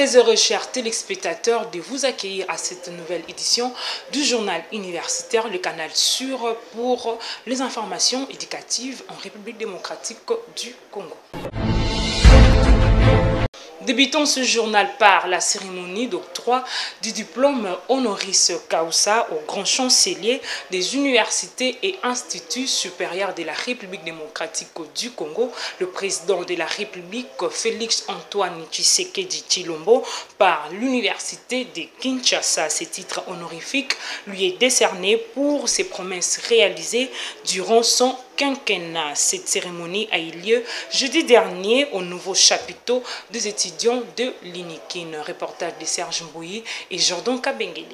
très heureux, chers téléspectateurs, de vous accueillir à cette nouvelle édition du journal universitaire, le canal sûr pour les informations éducatives en République démocratique du Congo. Débutons ce journal par la cérémonie d'octroi du diplôme honoris causa au grand chancelier des universités et instituts supérieurs de la République démocratique du Congo, le président de la République Félix Antoine Tshisekedi Tshilombo, par l'université de Kinshasa. Ce titre honorifique lui est décerné pour ses promesses réalisées durant son quinquennat. Cette cérémonie a eu lieu jeudi dernier au nouveau chapiteau des étudiants de l'INIKIN. Reportage de Serge Mbouyi et Jordan Kabengele.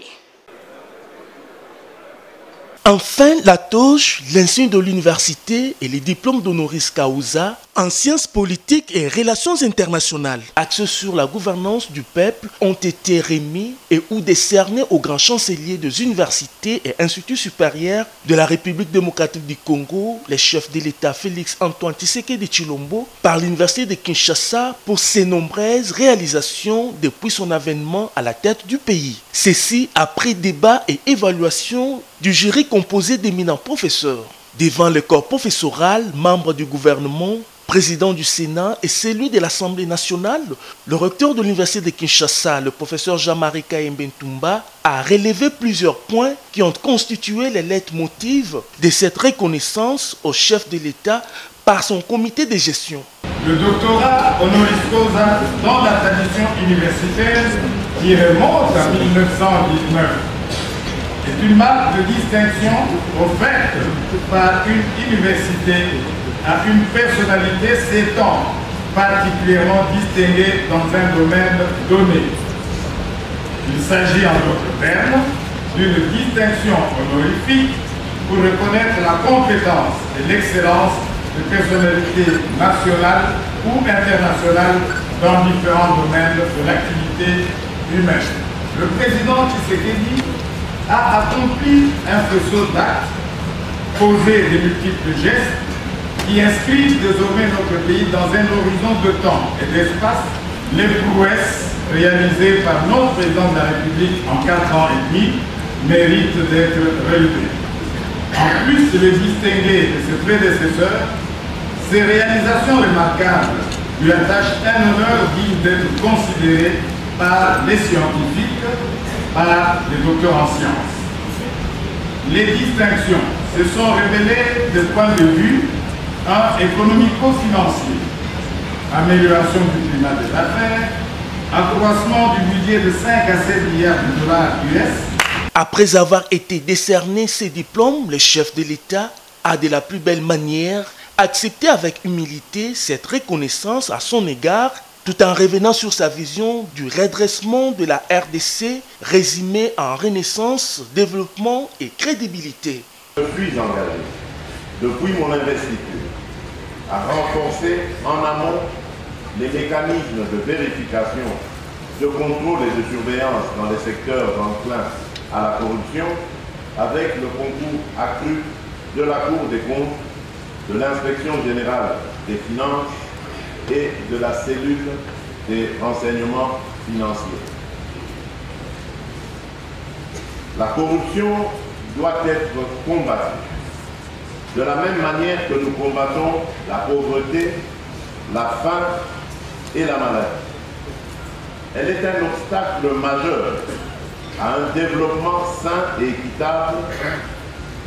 Enfin, la toge, l'insigne de l'université et les diplômes d'honoris causa en sciences politiques et relations internationales, axés sur la gouvernance du peuple, ont été remis et ou décernés au grand chancelier des universités et instituts supérieurs de la République démocratique du Congo, le chef de l'État Félix Antoine Tshisekedi Tshilombo, par l'université de Kinshasa pour ses nombreuses réalisations depuis son avènement à la tête du pays. Ceci après débat et évaluation du jury composé d'éminents professeurs. Devant le corps professoral, membres du gouvernement, président du Sénat et celui de l'Assemblée nationale, le recteur de l'université de Kinshasa, le professeur Jean-Marie Kaembentumba, a relevé plusieurs points qui ont constitué les leitmotivs de cette reconnaissance au chef de l'État par son comité de gestion. Le doctorat honoris causa dans la tradition universitaire qui remonte à 1919 est une marque de distinction offerte par une université à une personnalité s'étant particulièrement distinguée dans un domaine donné. Il s'agit en d'autres termes d'une distinction honorifique pour reconnaître la compétence et l'excellence de personnalités nationales ou internationales dans différents domaines de l'activité humaine. Le président Tshisekedi a accompli un faisceau d'actes, posé de multiples gestes qui inscrivent désormais notre pays dans un horizon de temps et d'espace. Les prouesses réalisées par notre président de la République en 4 ans et demi méritent d'être relevées. En plus de les distinguer de ses prédécesseurs, ces réalisations remarquables lui attachent un honneur digne d'être considéré par les scientifiques, par les docteurs en sciences. Les distinctions se sont révélées de point de vue économico-financier, amélioration du climat des affaires, accroissement du budget de 5 à 7 milliards de dollars US. Après avoir été décerné ces diplômes, le chef de l'État a de la plus belle manière accepté avec humilité cette reconnaissance à son égard, tout en revenant sur sa vision du redressement de la RDC, résumée en renaissance, développement et crédibilité. Je suis engagé, depuis mon investiture, à renforcer en amont les mécanismes de vérification, de contrôle et de surveillance dans les secteurs enclins à la corruption, avec le concours accru de la Cour des comptes, de l'Inspection générale des finances et de la cellule des renseignements financiers. La corruption doit être combattue de la même manière que nous combattons la pauvreté, la faim et la maladie. Elle est un obstacle majeur à un développement sain et équitable,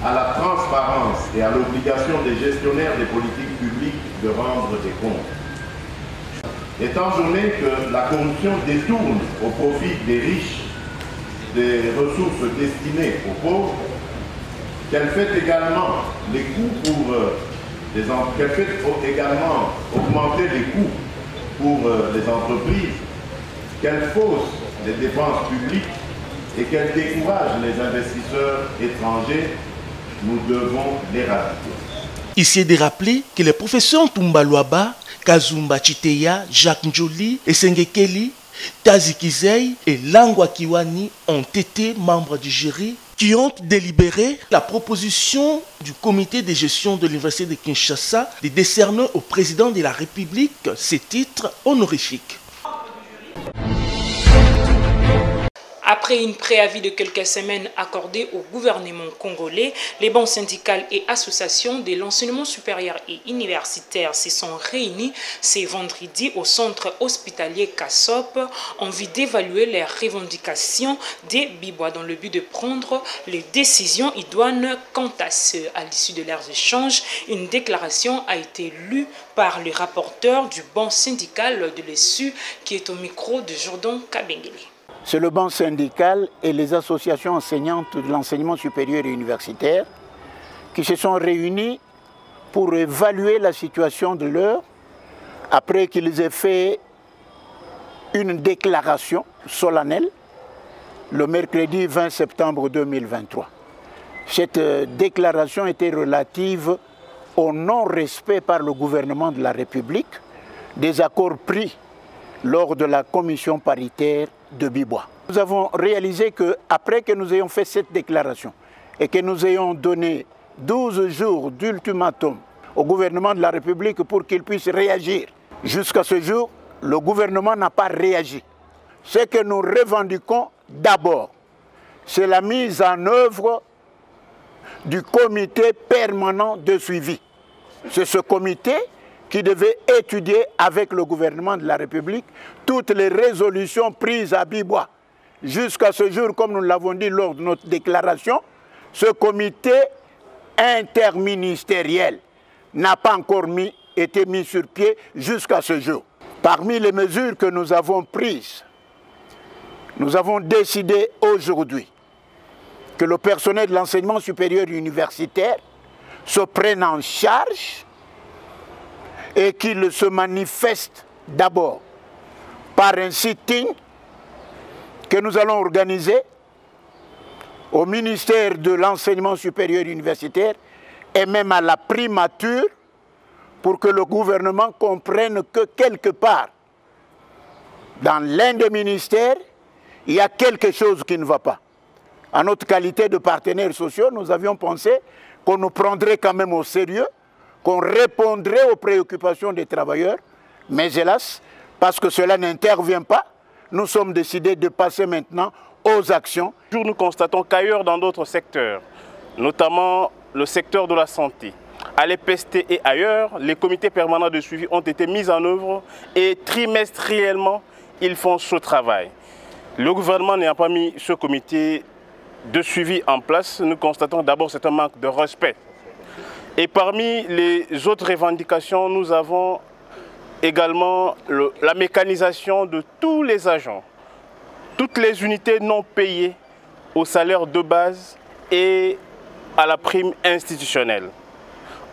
à la transparence et à l'obligation des gestionnaires des politiques publiques de rendre des comptes. Étant donné que la corruption détourne au profit des riches des ressources destinées aux pauvres, qu'elle fait également les coûts pour qu'elle fait également augmenter les coûts pour les entreprises, qu'elle fausse les dépenses publiques et qu'elle décourage les investisseurs étrangers, nous devons l'éradiquer. Ici est de rappeler que les professeurs Ntumba Luaba, Kazumba Chiteya, Jacques Njoli et Sengekeli, Tazi Kizei et Langwa Kiwani ont été membres du jury qui ont délibéré la proposition du comité de gestion de l'université de Kinshasa de décerner au président de la République ces titres honorifiques. Après une préavis de quelques semaines accordée au gouvernement congolais, les banques syndicales et associations de l'enseignement supérieur et universitaire se sont réunies ce vendredi au centre hospitalier Kassop en vue d'évaluer les revendications des Bibois dans le but de prendre les décisions idoines quant à ce. À l'issue de leurs échanges, une déclaration a été lue par le rapporteur du banc syndical de l'ESU qui est au micro de Jordan Kabengele. C'est le banc syndical et les associations enseignantes de l'enseignement supérieur et universitaire qui se sont réunis pour évaluer la situation de l'heure après qu'ils aient fait une déclaration solennelle le mercredi 20 septembre 2023. Cette déclaration était relative au non-respect par le gouvernement de la République des accords pris lors de la commission paritaire de Bibois. Nous avons réalisé qu'après que nous ayons fait cette déclaration et que nous ayons donné 12 jours d'ultimatum au gouvernement de la République pour qu'il puisse réagir, jusqu'à ce jour, le gouvernement n'a pas réagi. Ce que nous revendiquons d'abord, c'est la mise en œuvre du comité permanent de suivi. C'est ce comité qui devait étudier avec le gouvernement de la République toutes les résolutions prises à Bibois. Jusqu'à ce jour, comme nous l'avons dit lors de notre déclaration, ce comité interministériel n'a pas encore été mis sur pied jusqu'à ce jour. Parmi les mesures que nous avons prises, nous avons décidé aujourd'hui que le personnel de l'enseignement supérieur universitaire se prenne en charge et qu'il se manifeste d'abord par un sit-in que nous allons organiser au ministère de l'enseignement supérieur universitaire et même à la primature pour que le gouvernement comprenne que quelque part, dans l'un des ministères, il y a quelque chose qui ne va pas. En notre qualité de partenaires sociaux, nous avions pensé qu'on nous prendrait quand même au sérieux, qu'on répondrait aux préoccupations des travailleurs, mais hélas, parce que cela n'intervient pas, nous sommes décidés de passer maintenant aux actions. Nous constatons qu'ailleurs dans d'autres secteurs, notamment le secteur de la santé, à l'EPST et ailleurs, les comités permanents de suivi ont été mis en œuvre et trimestriellement, ils font ce travail. Le gouvernement n'ayant pas mis ce comité de suivi en place, nous constatons d'abord c'est un manque de respect. Et parmi les autres revendications, nous avons également la mécanisation de tous les agents, toutes les unités non payées au salaire de base et à la prime institutionnelle.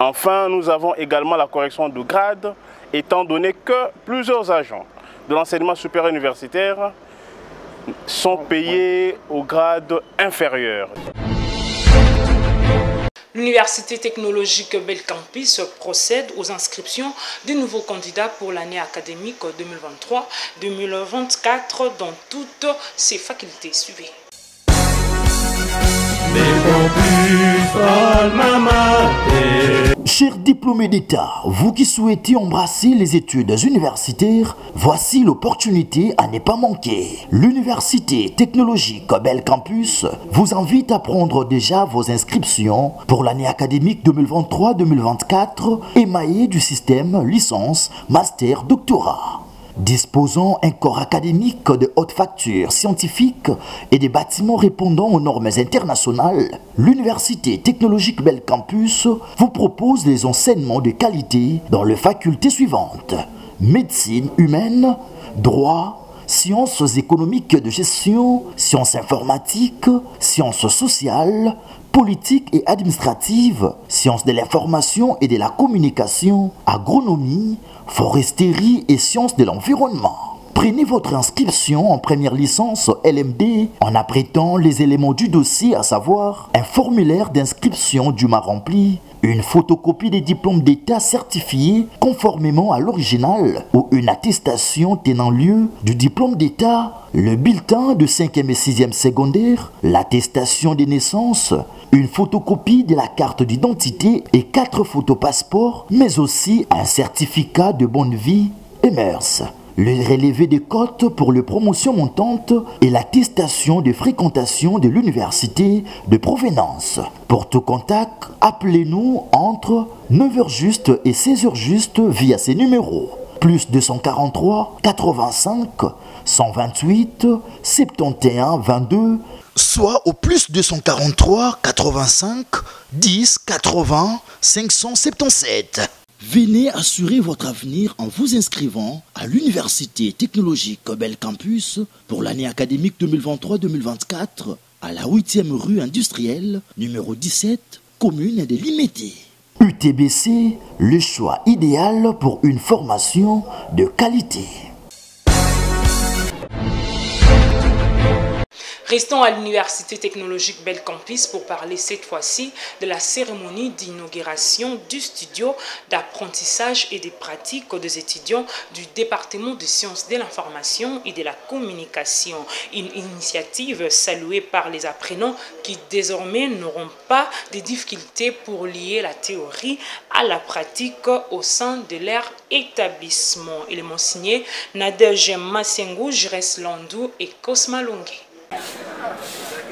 Enfin, nous avons également la correction de grade, étant donné que plusieurs agents de l'enseignement supérieur universitaire sont payés au grade inférieur. L'Université technologique Belcampus procède aux inscriptions des nouveaux candidats pour l'année académique 2023-2024 dans toutes ses facultés. Suivez. Chers diplômés d'État, vous qui souhaitez embrasser les études universitaires, voici l'opportunité à ne pas manquer. L'Université technologique Belcampus vous invite à prendre déjà vos inscriptions pour l'année académique 2023-2024 émaillée du système licence, master, doctorat. Disposant un corps académique de haute facture scientifique et des bâtiments répondant aux normes internationales, l'Université technologique Belcampus vous propose des enseignements de qualité dans les facultés suivantes: médecine humaine, droit, sciences économiques de gestion, sciences informatiques, sciences sociales, politique et administrative, sciences de l'information et de la communication, agronomie, foresterie et sciences de l'environnement. Prenez votre inscription en première licence LMD en apprêtant les éléments du dossier, à savoir un formulaire d'inscription dûment rempli, une photocopie des diplômes d'État certifiés conformément à l'original ou une attestation tenant lieu du diplôme d'État, le bulletin de 5e et 6e secondaire, l'attestation des naissances, une photocopie de la carte d'identité et 4 photos passeports, mais aussi un certificat de bonne vie et mœurs. le relevé des cotes pour les promotions montantes et l'attestation de fréquentation de l'université de provenance. Pour tout contact, appelez-nous entre 9h juste et 16h juste via ces numéros. Plus 243 85 128 71 22, soit au plus 243 85 10 80 577. Venez assurer votre avenir en vous inscrivant à l'Université technologique Bel Campus pour l'année académique 2023-2024 à la 8e rue industrielle, numéro 17, commune de Limété. UTBC, le choix idéal pour une formation de qualité. Restons à l'Université technologique Bel Campus pour parler cette fois-ci de la cérémonie d'inauguration du studio d'apprentissage et des pratiques des étudiants du département de sciences de l'information et de la communication. Une initiative saluée par les apprenants qui désormais n'auront pas de difficultés pour lier la théorie à la pratique au sein de leur établissement. Ils m'ont signé Nadège Massengou, Jires Landou et Cosma Longue.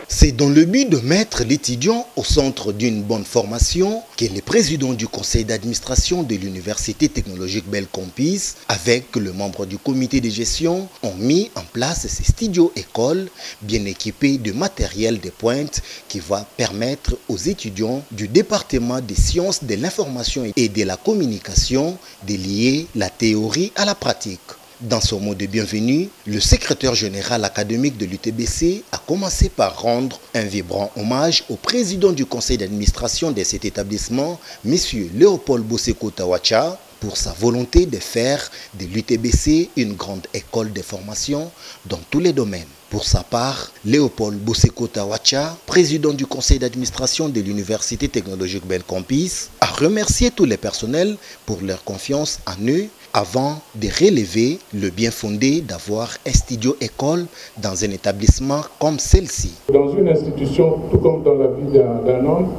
C'est dans le but de mettre l'étudiant au centre d'une bonne formation que les présidents du conseil d'administration de l'Université technologique Bel Campus, avec le membre du comité de gestion, ont mis en place ces studios-écoles bien équipés de matériel de pointe qui va permettre aux étudiants du département des sciences de l'information et de la communication de lier la théorie à la pratique. Dans son mot de bienvenue, le secrétaire général académique de l'UTBC a commencé par rendre un vibrant hommage au président du conseil d'administration de cet établissement, M. Léopold Boseko Tawacha, pour sa volonté de faire de l'UTBC une grande école de formation dans tous les domaines. Pour sa part, Léopold Boseko Tawacha, président du conseil d'administration de l'Université technologique Bel Campus, a remercié tous les personnels pour leur confiance en eux avant de relever le bien fondé d'avoir un studio-école dans un établissement comme celle-ci. Dans une institution, tout comme dans la vie d'un homme,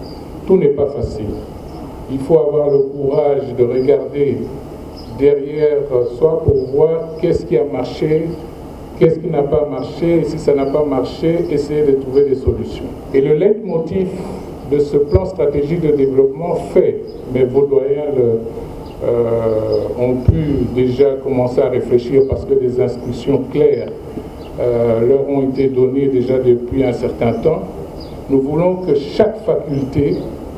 tout n'est pas facile. Il faut avoir le courage de regarder derrière soi pour voir qu'est-ce qui a marché, qu'est-ce qui n'a pas marché, et si ça n'a pas marché, essayer de trouver des solutions. Et le leitmotiv de ce plan stratégique de développement fait, mais vos doyens ont pu déjà commencer à réfléchir parce que des instructions claires leur ont été données déjà depuis un certain temps. Nous voulons que chaque faculté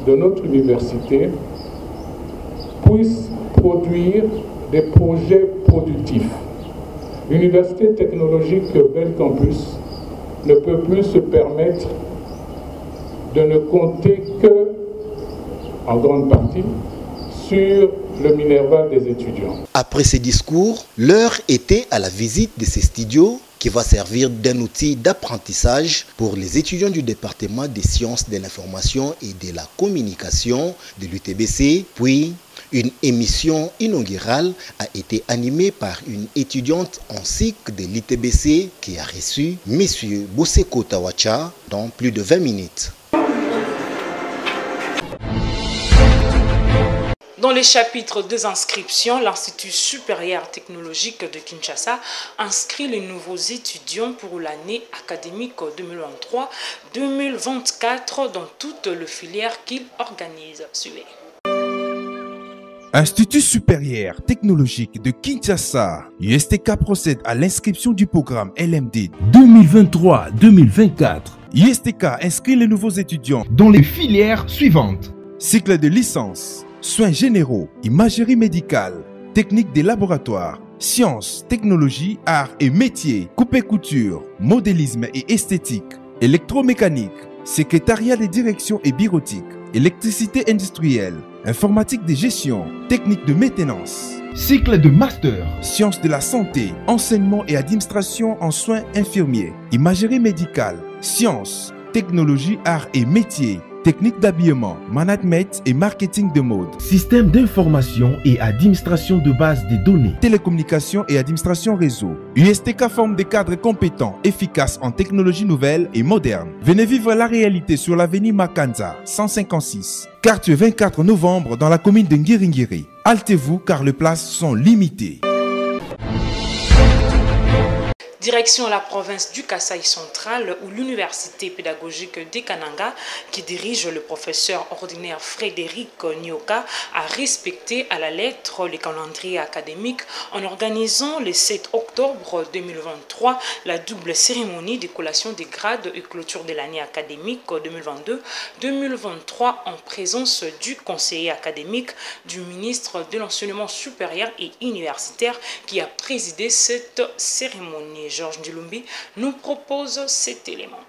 de notre université puisse produire des projets productifs. L'Université technologique Bel Campus ne peut plus se permettre de ne compter que, en grande partie, sur le minerval des étudiants. Après ces discours, l'heure était à la visite de ces studios qui va servir d'un outil d'apprentissage pour les étudiants du département des sciences de l'information et de la communication de l'UTBC. Puis, une émission inaugurale a été animée par une étudiante en cycle de l'UTBC qui a reçu M. Boseko Tawacha dans plus de 20 minutes. Dans les chapitres des inscriptions, l'Institut supérieur technologique de Kinshasa inscrit les nouveaux étudiants pour l'année académique 2023-2024 dans toutes les filières qu'il organise. Suivez. Institut supérieur technologique de Kinshasa, USTK procède à l'inscription du programme LMD 2023-2024. USTK inscrit les nouveaux étudiants dans les filières suivantes. Cycle de licence, soins généraux, imagerie médicale, technique des laboratoires, sciences, technologies, arts et métiers, coupe-couture, modélisme et esthétique, électromécanique, secrétariat de direction et bureautique, électricité industrielle, informatique de gestion, technique de maintenance. Cycle de master, sciences de la santé, enseignement et administration en soins infirmiers, imagerie médicale, sciences, technologie, arts et métiers, technique d'habillement, management et marketing de mode, système d'information et administration de base des données, télécommunications et administration réseau. USTK forme des cadres compétents, efficaces en technologies nouvelles et modernes. Venez vivre la réalité sur l'avenue Makanza, 156, quartier 24 novembre dans la commune de Ngiringiri. Hâtez-vous car les places sont limitées. Direction la province du Kasaï central où l'université pédagogique de Kananga, qui dirige le professeur ordinaire Frédéric Nyoka, a respecté à la lettre les calendriers académiques en organisant le 7 octobre 2023 la double cérémonie de collation des grades et clôture de l'année académique 2022-2023 en présence du conseiller académique, du ministre de l'enseignement supérieur et universitaire qui a présidé cette cérémonie. Georges Ndilumbi nous propose cet élément.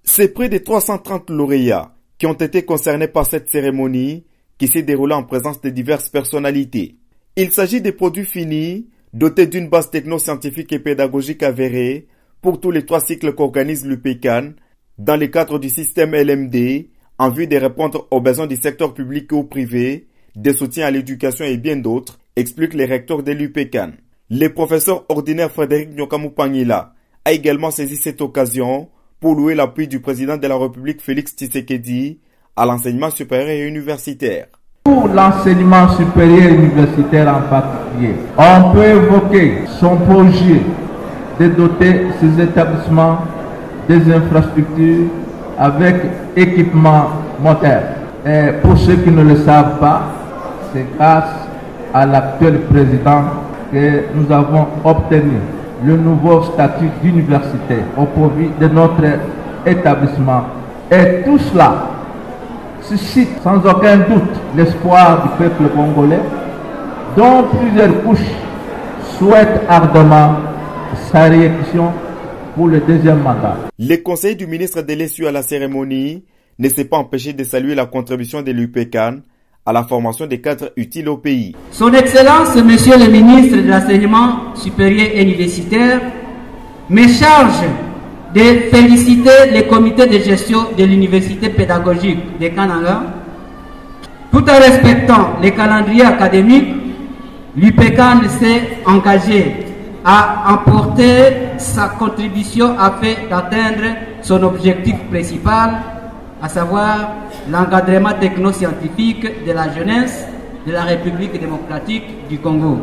C'est près de 330 lauréats qui ont été concernés par cette cérémonie qui s'est déroulée en présence de diverses personnalités. Il s'agit des produits finis dotés d'une base techno-scientifique et pédagogique avérée pour tous les 3 cycles qu'organise l'UPECAN dans le cadre du système LMD en vue de répondre aux besoins du secteur public ou privé, des soutiens à l'éducation et bien d'autres, explique le recteur de l'UPECAN. Le professeur ordinaire Frédéric Nyoka a également saisi cette occasion pour louer l'appui du président de la République Félix Tshisekedi à l'enseignement supérieur et universitaire. Pour l'enseignement supérieur et universitaire en particulier, on peut évoquer son projet de doter ces établissements des infrastructures avec équipements modernes. Et pour ceux qui ne le savent pas, c'est grâce à l'actuel président que nous avons obtenu le nouveau statut d'université au profit de notre établissement. Et tout cela suscite sans aucun doute l'espoir du peuple congolais, dont plusieurs couches souhaitent ardemment sa réélection pour le 2e mandat. Les conseillers du ministre de l'ESU à la cérémonie ne s'est pas empêché de saluer la contribution de l'UPECAN à la formation des cadres utiles au pays. Son Excellence, Monsieur le ministre de l'Enseignement supérieur et universitaire, me charge de féliciter le comité de gestion de l'université pédagogique de Kananga. Tout en respectant les calendriers académiques, l'UPECAN s'est engagé à apporter sa contribution afin d'atteindre son objectif principal, à savoir l'encadrement techno-scientifique de la jeunesse de la République démocratique du Congo.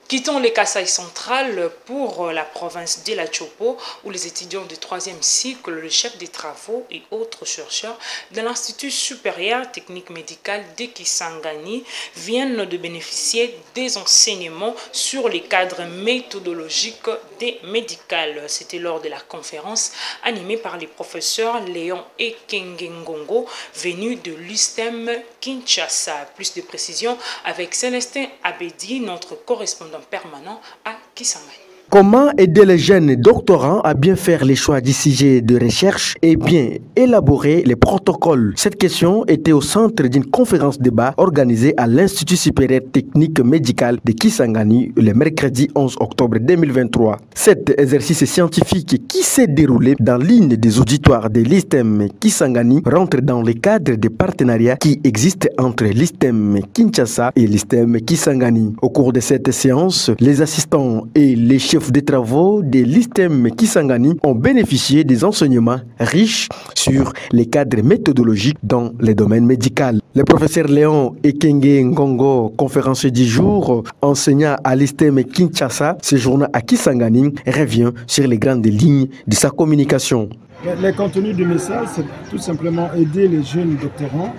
Quittons les Kasaï central pour la province de la Chopo où les étudiants du 3e cycle, le chef des travaux et autres chercheurs de l'Institut supérieur technique médical de Kisangani viennent de bénéficier des enseignements sur les cadres méthodologiques des médicales. C'était lors de la conférence animée par les professeurs Léon Ekengengongo venus de l'USTEM Kinshasa. Plus de précisions avec Célestin Abedi, notre correspondant permanent à Kisangani. Comment aider les jeunes doctorants à bien faire les choix du sujet de recherche et bien élaborer les protocoles? Cette question était au centre d'une conférence débat organisée à l'Institut supérieur technique médical de Kisangani le mercredi 11 octobre 2023. Cet exercice scientifique qui s'est déroulé dans l'une des auditoires de l'ISTEM Kisangani rentre dans le cadre des partenariats qui existent entre l'ISTEM Kinshasa et l'ISTEM Kisangani. Au cours de cette séance, les assistants et les chefs des travaux de l'ISTEM Kisangani ont bénéficié des enseignements riches sur les cadres méthodologiques dans les domaines médicaux. Le professeur Léon Ekenge Ngongo, conférencier du jour, enseignant à l'ISTEM Kinshasa, séjournant à Kisangani, revient sur les grandes lignes de sa communication. Le contenu du message, c'est tout simplement aider les jeunes doctorants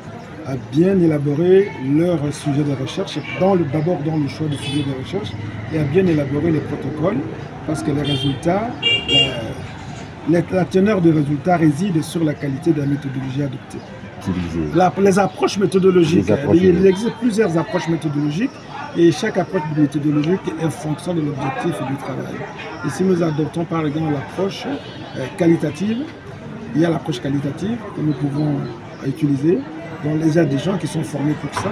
à bien élaborer leur sujet de recherche, d'abord dans le choix du sujet de recherche, et à bien élaborer les protocoles, parce que les résultats, la teneur des résultats réside sur la qualité de la méthodologie adoptée. Les approches méthodologiques, il existe plusieurs approches méthodologiques, et chaque approche méthodologique est en fonction de l'objectif et du travail. Et si nous adoptons par exemple l'approche qualitative, il y a l'approche qualitative que nous pouvons utiliser. Donc, il y a des gens qui sont formés pour ça.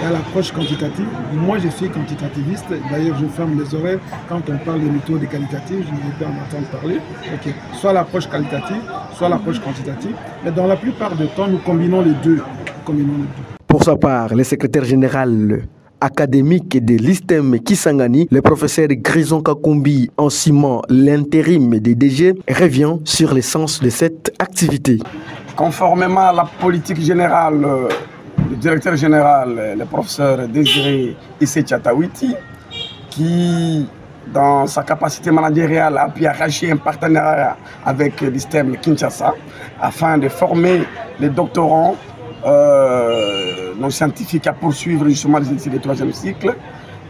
Et à l'approche quantitative, moi je suis quantitativiste, d'ailleurs je ferme les oreilles quand on parle des méthodes qualitatives, je ne veux pas en entendre parler. Okay. Soit l'approche qualitative, soit l'approche quantitative. Mais dans la plupart du temps, nous combinons les deux. Pour sa part, le secrétaire général académique de l'ISTEM Kisangani, le professeur Grison Kakumbi, en ciment l'intérim des DG, revient sur l'essence de cette activité. Conformément à la politique générale du directeur général, le professeur Désiré Issé Tchatawiti, qui, dans sa capacité managériale, a pu arracher un partenariat avec l'ISTEM Kinshasa afin de former les doctorants, nos scientifiques à poursuivre justement les études du 3e cycle.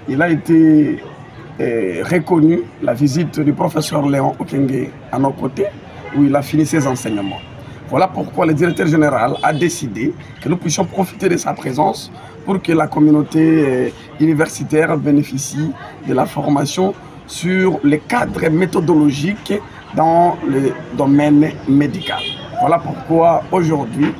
Il a été reconnu la visite du professeur Léon Okenge à nos côtés, où il a fini ses enseignements. Voilà pourquoi le directeur général a décidé que nous puissions profiter de sa présence pour que la communauté universitaire bénéficie de la formation sur les cadres méthodologiques dans le domaine médical. Voilà pourquoi aujourd'hui,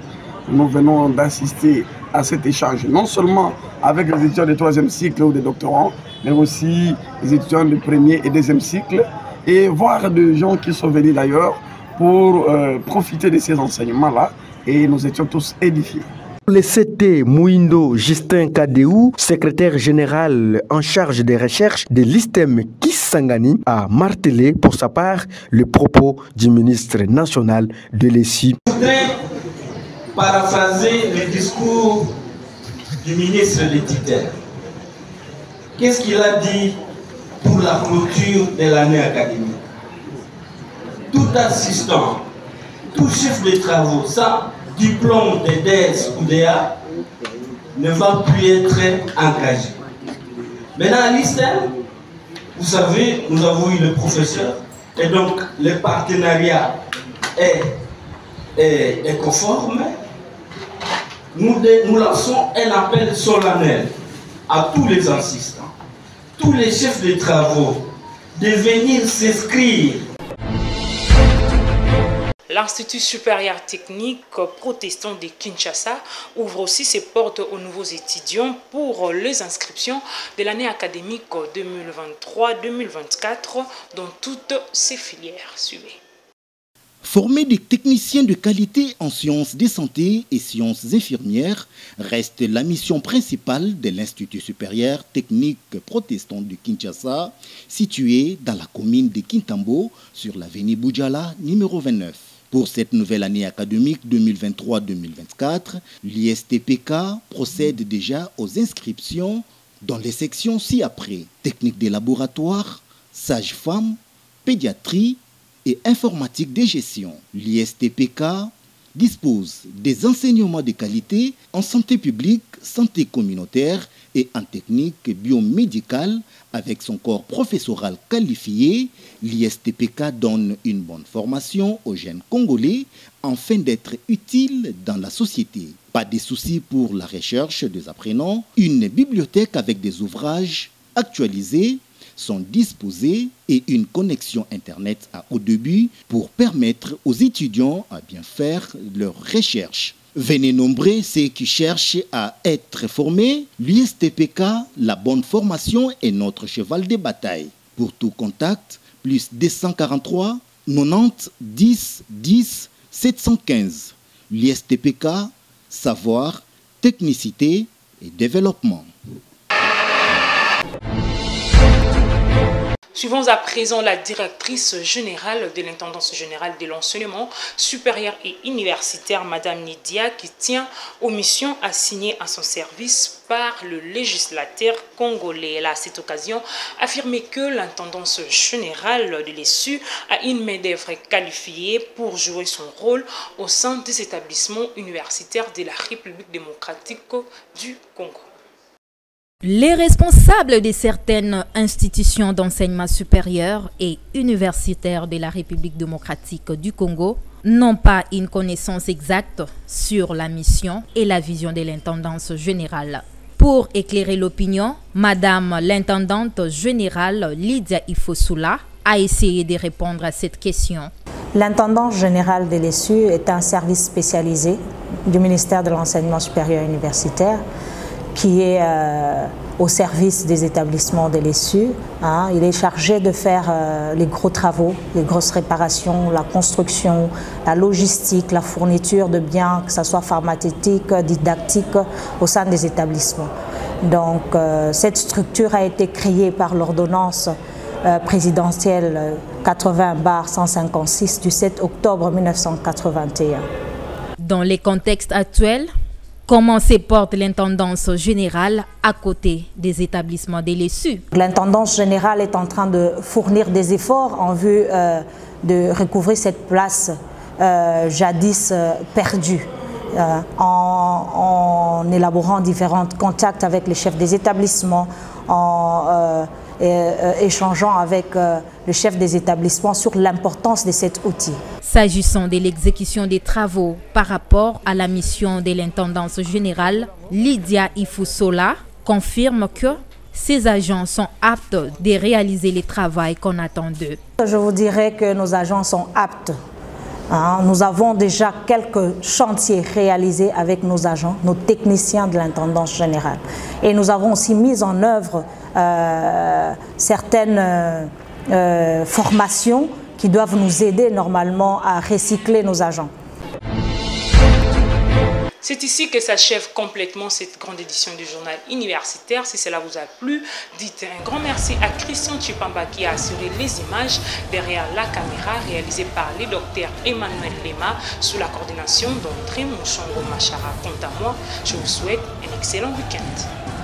nous venons d'assister à cet échange, non seulement avec les étudiants du 3e cycle ou des doctorants, mais aussi les étudiants du 1er et 2e cycle, et voir des gens qui sont venus d'ailleurs pour profiter de ces enseignements-là, et nous étions tous édifiés. Le CT Mouindo Justin Kadéou, secrétaire général en charge des recherches de l'ISTEM Kisangani, a martelé pour sa part le propos du ministre national de l'ESI. Je voudrais paraphraser le discours du ministre Létiter. Qu'est-ce qu'il a dit pour la clôture de l'année académique? Tout assistant, tout chef de travaux, ça, diplôme de DES ou DA, ne va plus être engagé. Maintenant, à l'ISTEM, vous savez, nous avons eu le professeur, et donc le partenariat est conforme. Nous lançons un appel solennel à tous les assistants, tous les chefs de travaux, de venir s'inscrire. L'Institut supérieur technique protestant de Kinshasa ouvre aussi ses portes aux nouveaux étudiants pour les inscriptions de l'année académique 2023-2024 dans toutes ses filières. Suivez. Former des techniciens de qualité en sciences de santé et sciences infirmières reste la mission principale de l'Institut supérieur technique protestant de Kinshasa, situé dans la commune de Kintambo, sur l'avenue Boudjala, numéro 29. Pour cette nouvelle année académique 2023-2024, l'ISTPK procède déjà aux inscriptions dans les sections ci-après: technique des laboratoires, sage-femme, pédiatrie et informatique de gestion. L'ISTPK dispose des enseignements de qualité en santé publique, santé communautaire et en technique biomédicale. Avec son corps professoral qualifié, l'ISTPK donne une bonne formation aux jeunes Congolais afin d'être utiles dans la société. Pas de soucis pour la recherche des apprenants. Une bibliothèque avec des ouvrages actualisés sont disposés et une connexion Internet à haut débit pour permettre aux étudiants à bien faire leurs recherches. Venez nombreux ceux qui cherchent à être formés. L'ISTPK, la bonne formation est notre cheval de bataille. Pour tout contact, plus 243 90 10 10 715. L'ISTPK, savoir, technicité et développement. Suivons à présent la directrice générale de l'intendance générale de l'enseignement supérieur et universitaire, Madame Nidia, qui tient aux missions assignées à son service par le législateur congolais. Elle a à cette occasion affirmé que l'intendance générale de l'ESU a une main-d'œuvre qualifiée pour jouer son rôle au sein des établissements universitaires de la République démocratique du Congo. Les responsables de certaines institutions d'enseignement supérieur et universitaire de la République démocratique du Congo n'ont pas une connaissance exacte sur la mission et la vision de l'intendance générale. Pour éclairer l'opinion, Madame l'intendante générale Lydia Ifosula a essayé de répondre à cette question. L'intendance générale de l'ESU est un service spécialisé du ministère de l'enseignement supérieur et universitaire qui est au service des établissements de l'ESU. Il est chargé de faire les gros travaux, les grosses réparations, la construction, la logistique, la fourniture de biens, que ce soit pharmaceutique, didactique, au sein des établissements. Donc cette structure a été créée par l'ordonnance présidentielle 80/156 du 7 octobre 1981. Dans les contextes actuels, Comment se porte l'intendance générale à côté des établissements de l'ESU? L'intendance générale est en train de fournir des efforts en vue de recouvrir cette place jadis perdue. En élaborant différents contacts avec les chefs des établissements, en échangeant avec le chef des établissements sur l'importance de cet outil. S'agissant de l'exécution des travaux par rapport à la mission de l'intendance générale, Lydia Ifusola confirme que ces agents sont aptes de réaliser les travaux qu'on attend d'eux. Je vous dirais que nos agents sont aptes. Nous avons déjà quelques chantiers réalisés avec nos agents, nos techniciens de l'intendance générale. Et nous avons aussi mis en œuvre certaines formations qui doivent nous aider normalement à recycler nos agents. C'est ici que s'achève complètement cette grande édition du journal universitaire. Si cela vous a plu, dites un grand merci à Christian Chipamba qui a assuré les images derrière la caméra réalisée par le docteur Emmanuel Lema sous la coordination d'André Mouchongo Machara. Quant à moi, je vous souhaite un excellent week-end.